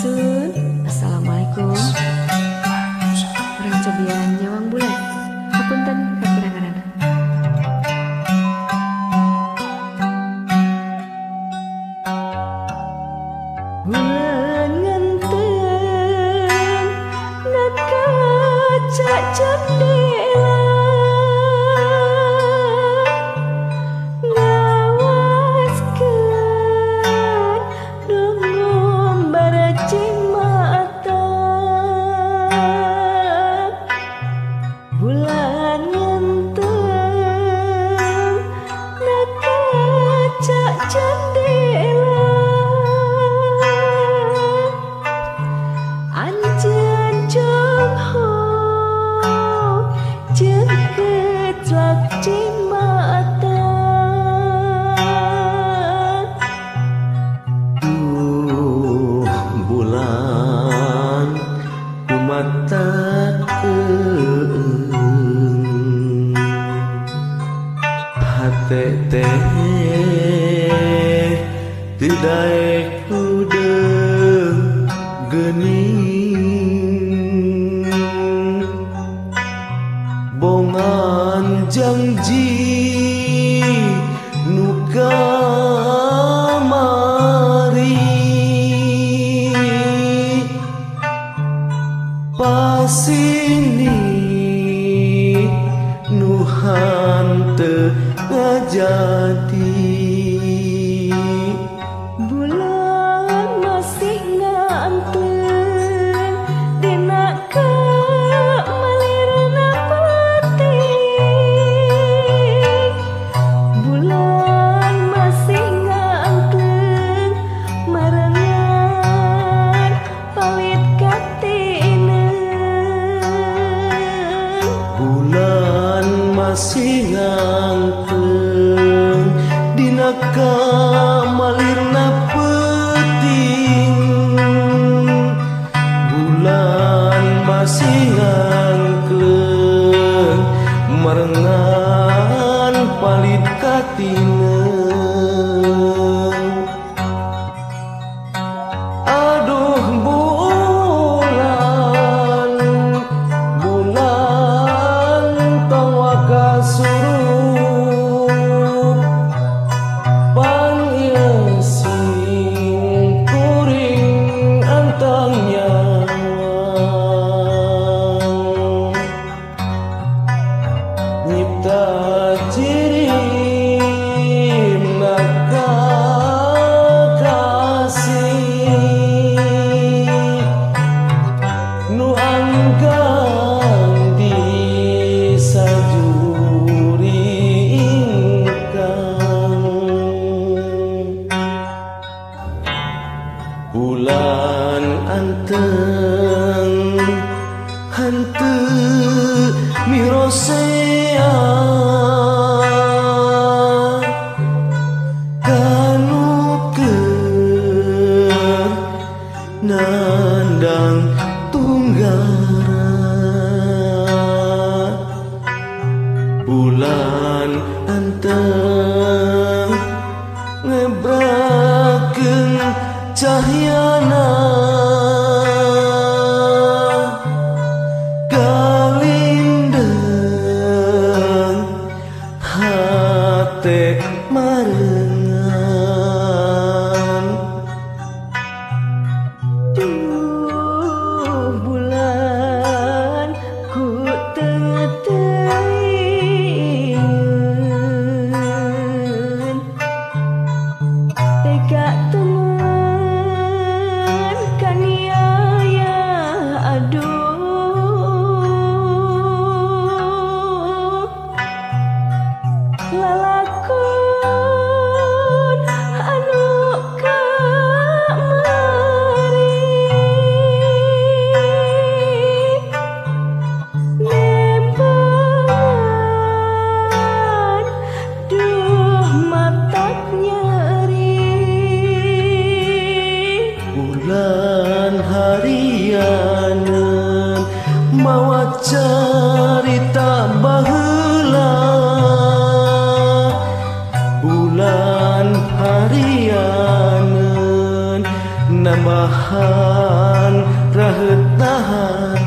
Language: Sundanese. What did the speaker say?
Sun, Assalamualaikum. Urang cobian nyawang bulan. Hapunten kakiranganan. Bulan ngenten nak kaca jendela. Tidak kudeng gening bongan janji nu kamari pasini nu hanteu ngajadi. Masih ngangkeung dina kamalirna peuting. Bulan masih ngangkeung marengan palit katineng. Aduh suruh pangiesing kuring antang nyawang nyipta jirim nakakasih nu anggang di bulan anteng henteu mirosea kanukeun nandang tunggara. Bulan anteng ngebrakeun cahyana galindeng hate marengan. Duh bulan ku teteingeun tega temen Jambahan rahet tahan